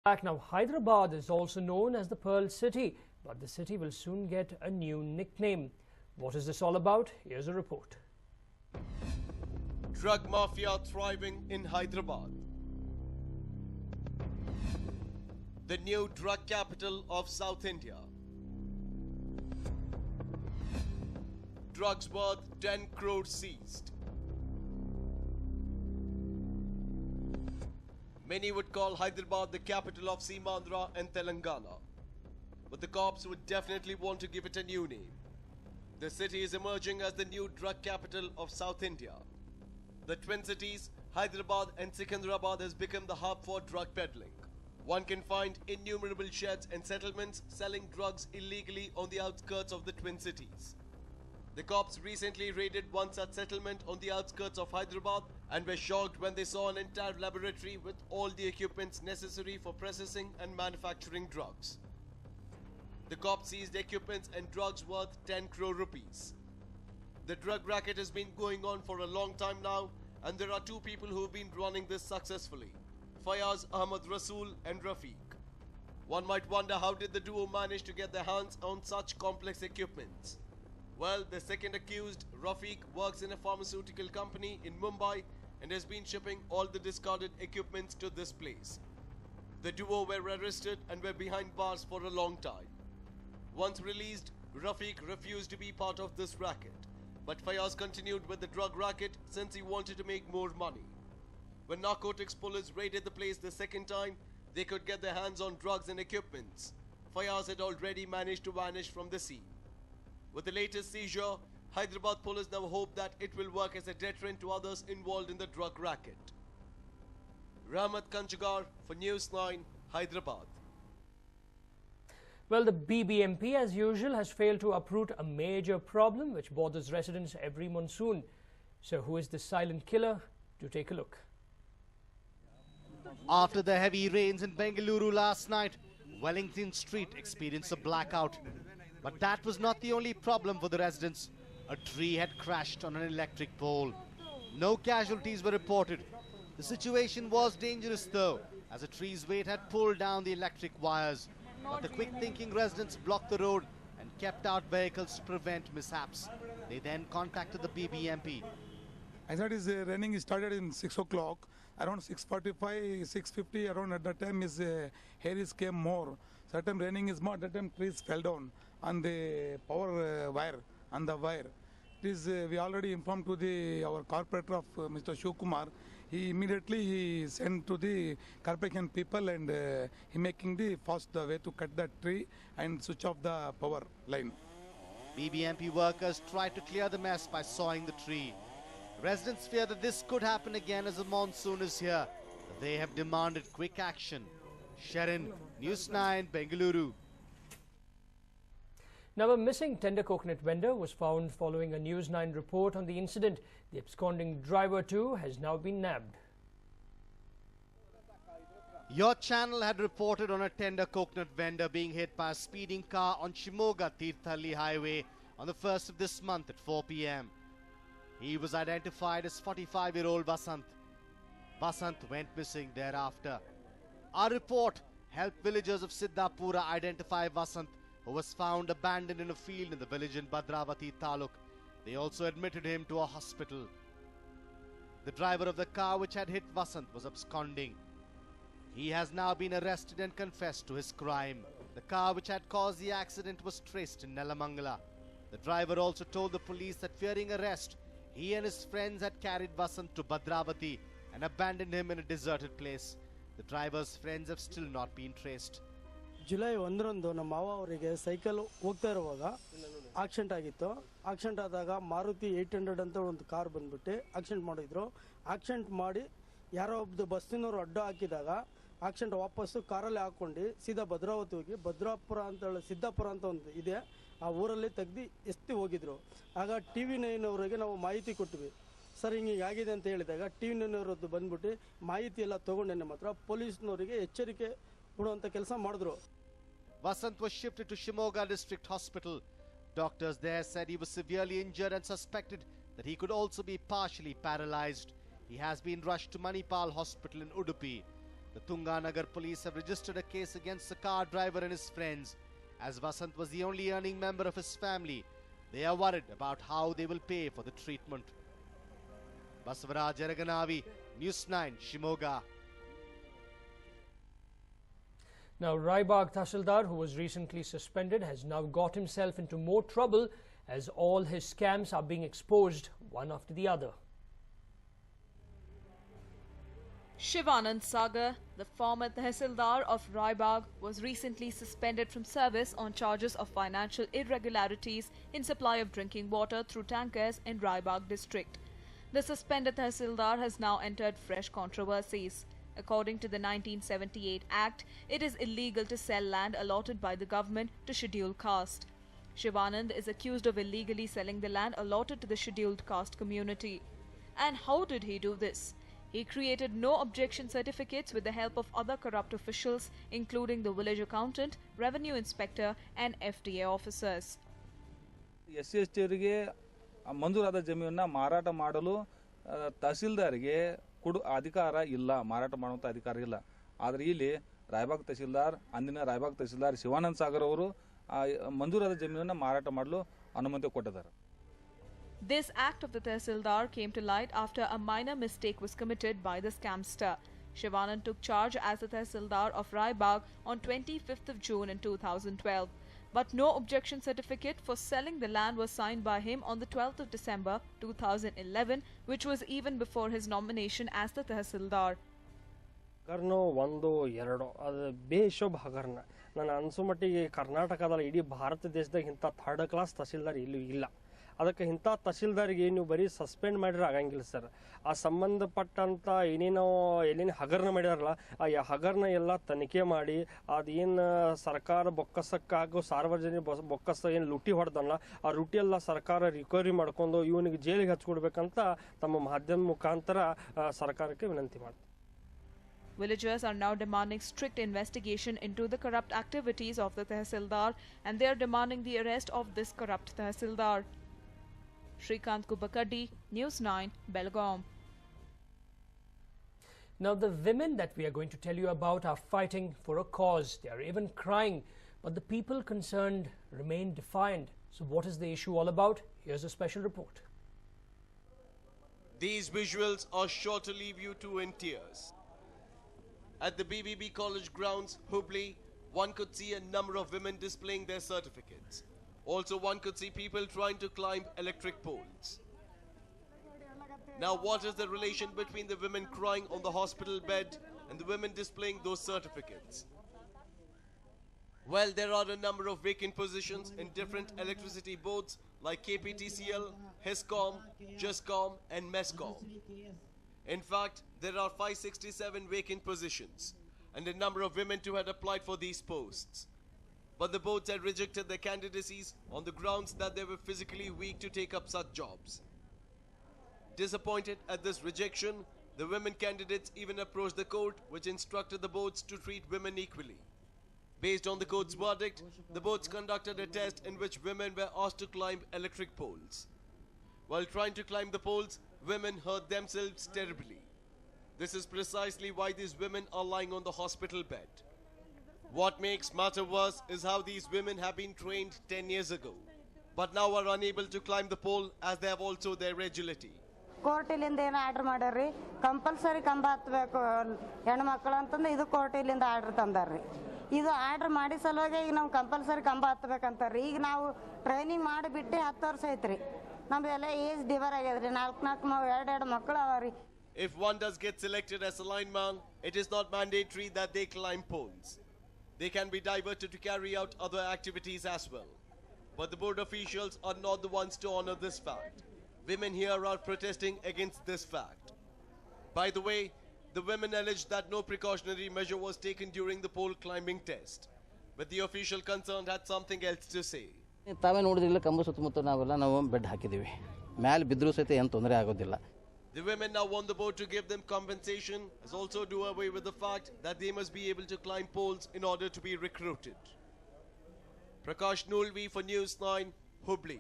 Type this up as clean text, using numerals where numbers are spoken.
Now, Hyderabad is also known as the Pearl City, but the city will soon get a new nickname. What is this all about? Here's a report. Drug mafia thriving in Hyderabad. The new drug capital of South India. Drugs worth 10 crores seized. Many would call Hyderabad the capital of Seemandhra and Telangana. But the cops would definitely want to give it a new name. The city is emerging as the new drug capital of South India. The twin cities, Hyderabad and Secunderabad, has become the hub for drug peddling. One can find innumerable sheds and settlements selling drugs illegally on the outskirts of the twin cities. The cops recently raided one such settlement on the outskirts of Hyderabad and were shocked when they saw an entire laboratory with all the equipments necessary for processing and manufacturing drugs. The cops seized equipments and drugs worth 10 crore rupees. The drug racket has been going on for a long time now, and there are two people who have been running this successfully: Fayaz Ahmad Rasool and Rafiq. One might wonder, how did the duo manage to get their hands on such complex equipments? Well, the second accused, Rafiq, works in a pharmaceutical company in Mumbai and has been shipping all the discarded equipments to this place. The duo were arrested and were behind bars for a long time. Once released, Rafiq refused to be part of this racket, but Fayaz continued with the drug racket since he wanted to make more money. When narcotics police raided the place the second time, they could get their hands on drugs and equipments. Fayaz had already managed to vanish from the scene. With the latest seizure, Hyderabad police now hope that it will work as a deterrent to others involved in the drug racket. Rahmat Kanchagar for News9, Hyderabad. Well, the BBMP, as usual, has failed to uproot a major problem which bothers residents every monsoon. So who is the silent killer? Do take a look. After the heavy rains in Bengaluru last night, Wellington Street experienced a blackout. But that was not the only problem for the residents. A tree had crashed on an electric pole. No casualties were reported. The situation was dangerous though, as the tree's weight had pulled down the electric wires. But the quick-thinking residents blocked the road and kept out vehicles to prevent mishaps. They then contacted the BBMP. I thought raining started in 6 o'clock. Around 6:45, 6:50, around at that time haze came more. Certain raining is more. At that time trees fell down on the power wire, on the wire. We already informed to our corporator of Mr. Shivkumar. He immediately sent to the corporation people and he making the way to cut that tree and switch off the power line. BBMP workers tried to clear the mess by sawing the tree. Residents fear that this could happen again as the monsoon is here. They have demanded quick action. Sharon, News9, Bengaluru. Now, a missing tender coconut vendor was found following a News9 report on the incident. The absconding driver too has now been nabbed. Your channel had reported on a tender coconut vendor being hit by a speeding car on Shimoga Tirthalli Highway on the 1st of this month at 4 p.m. He was identified as 45-year-old Vasant. Vasant went missing thereafter. Our report helped villagers of Siddhapura identify Vasant, who was found abandoned in a field in the village in Bhadravati Taluk. They also admitted him to a hospital. The driver of the car which had hit Vasant was absconding. He has now been arrested and confessed to his crime. The car which had caused the accident was traced in Nelamangala. The driver also told the police that, fearing arrest, he and his friends had carried Vasant to Bhadravati and abandoned him in a deserted place. The driver's friends have still not been traced. July 1ರಂದು ನಮ್ಮ ಮಾವ ಅವರಿಗೆ cycle ಹೋಗ್ತಾ ಇರುವಾಗ accident ಆಗಿತ್ತು. Accident ಆದಾಗ ಮಾರುತಿ 800 ಅಂತ ಒಂದು car ಬಂದ್ಬಿಟ್ಟು ಆಕ್ಸಿಡೆಂಟ್ ಮಾಡಿದ್ರು. ಆಕ್ಸಿಡೆಂಟ್ ಮಾಡಿ ಯಾರೋ ಒಬ್ಬ ಬಸ್ಸಿನವರು ಅಡ್ಡ ಹಾಕಿದಾಗ ಆಕ್ಸಿಡೆಂಟ್ ವಾಪಸ್ಸು ಕಾರಲ್ಲಿ ಹಾಕೊಂಡು ಸೀದಾ ಭದ್ರಾವತಿ ಹೋಗಿ ಭದ್ರಾಪುರ ಅಂತ ಹೇಳಿ ಸಿದ್ದಾಪುರ ಅಂತ ಒಂದು ಇದೆ, ಆ ಊರಲ್ಲಿ ತೆಗ್ದು ಎಸ್ತಿ ಹೋಗಿದ್ರು. ಆಗ TV9 ಅವರಿಗೆ ನಾವು ಮಾಹಿತಿ ಕೊಟ್ವಿ. ಸರ್ ಹಿಂಗೆ ಆಗಿದೆ ಅಂತ ಹೇಳಿದಾಗ TV9 ಅವರದ್ದು ಬಂದ್ಬಿಟ್ಟು ಮಾಹಿತಿ ಎಲ್ಲ ತಗೊಂಡು ನಮ್ಮ ಹತ್ರ ಪೊಲೀಸ್ನವರಿಗೆ ಎಚ್ಚರಿಕೆ ಕೊಡುವಂತ ಕೆಲಸ ಮಾಡಿದ್ರು. Vasant was shifted to Shimoga District Hospital. Doctors there said he was severely injured and suspected that he could also be partially paralyzed. He has been rushed to Manipal Hospital in Udupi. The Tunganagar police have registered a case against the car driver and his friends. As Vasant was the only earning member of his family, they are worried about how they will pay for the treatment. Basavaraj Eraganavi, News 9, Shimoga. Now, Raibagh Tahsildar, who was recently suspended, has now got himself into more trouble as all his scams are being exposed one after the other. Shivanand Sagar, the former Tahsildar of Raibagh, was recently suspended from service on charges of financial irregularities in supply of drinking water through tankers in Raibagh district. The suspended Tahsildar has now entered fresh controversies. According to the 1978 Act, it is illegal to sell land allotted by the government to scheduled caste. Shivanand is accused of illegally selling the land allotted to the scheduled caste community. And how did he do this? He created no objection certificates with the help of other corrupt officials, including the village accountant, revenue inspector, and FDA officers. SC ಅವರಿಗೆ ಮಂಜೂರಾದ ಜಮೀನನ್ನ ಮಾರಾಟ ಮಾಡಲು ತಹಸೀಲ್ದಾರ್ಗೆ ಅಧಿಕಾರ ಇಲ್ಲ, ಮಾರಾಟ ಮಾಡುವಂತ ಅಧಿಕಾರ ಇಲ್ಲ. ಆದರೆ ಇಲ್ಲಿ ರಾಯಬಾಗ್ ತಹಸೀಲ್ದಾರ್, ಅಂದಿನ ರಾಯಬಾಗ್ ತಹಸೀಲ್ದಾರ್ ಶಿವಾನಂದ್ ಸಾಗರ್ ಅವರು ಮಂಜೂರಾದ ಜಮೀನನ್ನ ಮಾರಾಟ ಮಾಡಲು ಅನುಮತಿ ಕೊಟ್ಟಿದ್ದಾರೆ. This act of the Tahsildar came to light after a minor mistake was committed by the scamster. Shivanand took charge as the Tahsildar of Raibagh on 25th of June in 2012. But no objection certificate for selling the land was signed by him on the 12th of December 2011, which was even before his nomination as the Tahsildar. ಹಗರಣ ಒಂದು ಎರಡು ಅದು ಬೇಶೋಭ ಹಗರಣ. ನಾನು ಅನಿಸೋ ಮಟ್ಟಿಗೆ ಕರ್ನಾಟಕದಲ್ಲಿ ಇಡೀ ಭಾರತ ದೇಶದಾಗ ಇಂಥ ಥರ್ಡ್ ಕ್ಲಾಸ್ ತಹಸೀಲ್ದಾರ್ ಇಲ್ಲೂ ಇಲ್ಲ. ಅದಕ್ಕೆ ಇಂಥ ತಹಸೀಲ್ದಾರಿಗೆ ನೀವು ಬರೀ ಸಸ್ಪೆಂಡ್ ಮಾಡಿದ್ರೆ ಆಗಂಗಿಲ್ಲ ಸರ್. ಆ ಸಂಬಂಧಪಟ್ಟಂಥ ಏನೇನೋ ಏನೇನು ಹಗರಣ ಮಾಡಿದಾರಲ್ಲ, ಆ ಹಗರಣ ಎಲ್ಲ ತನಿಖೆ ಮಾಡಿ ಅದೇನು ಸರ್ಕಾರ ಬೊಕ್ಕಸಕ್ಕಾಗೋ ಸಾರ್ವಜನಿಕ ಬೊಕ್ಕಸ ಏನು ಲುಟಿ ಹೊಡೆದಲ್ಲ, ಆ ಲುಟಿ ಎಲ್ಲ ಸರ್ಕಾರ ರಿಕವರಿ ಮಾಡ್ಕೊಂಡು ಇವನಿಗೆ ಜೈಲಿಗೆ ಹಚ್ಕೊಡ್ಬೇಕಂತ ತಮ್ಮ ಮಾಧ್ಯಮ ಮುಖಾಂತರ ಸರ್ಕಾರಕ್ಕೆ ವಿನಂತಿ ಮಾಡ್ತಾರೆ. Villagers are now demanding strict investigation into the corrupt activities of the Tahsildar, and they are demanding the arrest of this corrupt Tahsildar. Shrikant Kubakaddi, News 9, Belgaum. Now, the women that we are going to tell you about are fighting for a cause. They are even crying, but the people concerned remain defiant. So what is the issue all about? Here's a special report. These visuals are sure to leave you two in tears. At the BBB College grounds, Hubli, one could see a number of women displaying their certificates. Also, one could see people trying to climb electric poles. Now, what is the relation between the women crying on the hospital bed and the women displaying those certificates? Well, there are a number of vacant positions in different electricity boards like KPTCL, HISCOM, JISCOM and MESCOM. In fact, there are 567 vacant positions and a number of women too had applied for these posts. But the boards had rejected their candidacies on the grounds that they were physically weak to take up such jobs. Disappointed at this rejection, the women candidates even approached the court, which instructed the boards to treat women equally. Based on the court's verdict, the boards conducted a test in which women were asked to climb electric poles. While trying to climb the poles, women hurt themselves terribly. This is precisely why these women are lying on the hospital bed. What makes matter worse is how these women have been trained 10 years ago, but now are unable to climb the pole as they have also their agility. ಕೋರ್ಟಿಲಿಂದ ಏನು order ಮಾಡ್ಯಾರ್ರಿ, compulsory ಕಂಬ ಹತ್ತಬೇಕು ಹೆಣ್ಮಕ್ಳು ಅಂತಂದು ಇದು ಕೋರ್ಟಿಲಿಂದ order ತಂದಾರ್ರಿ. ಇದು order ಮಾಡಿ ಸಲುವಾಗಿ ಈಗ ನಾವು ಕಂಪಲ್ಸರಿ ಕಂಬ ಹತ್ತಬೇಕಂತಾರ್ರಿ. ಈಗ ನಾವು ಟ್ರೈನಿಂಗ್ ಮಾಡಿಬಿಟ್ಟು 10 ವರ್ಷ ಐತ್ರಿ. ನಮ್ದೆಲ್ಲ ಏಜ್ ಡಿವರ್ ಆಗ್ಯದ್ರಿ. 4 ಮಕ್ಕಳು ಅವರಿ. If one does get selected as a lineman, it is not mandatory that they climb poles. They can be diverted to carry out other activities as well. But the board officials are not the ones to honor this fact. Women here are protesting against this fact. By the way, the women alleged that no precautionary measure was taken during the pole climbing test. But the official concerned had something else to say. ತಾವೇ ನೋಡಿದ್ರಿಲ್ಲ, ಕಂಬ ಸುತ್ತಮುತ್ತ ನಾವು bed ಹಾಕಿದ್ದೀವಿ. ಮ್ಯಾಲೆ ಬಿದ್ದರೂ ಸಹಿತ ಏನು ತೊಂದರೆ ಆಗೋದಿಲ್ಲ. The women now want the board to give them compensation, as also do away with the fact that they must be able to climb poles in order to be recruited. Prakash Nulvi for News 9, Hubli.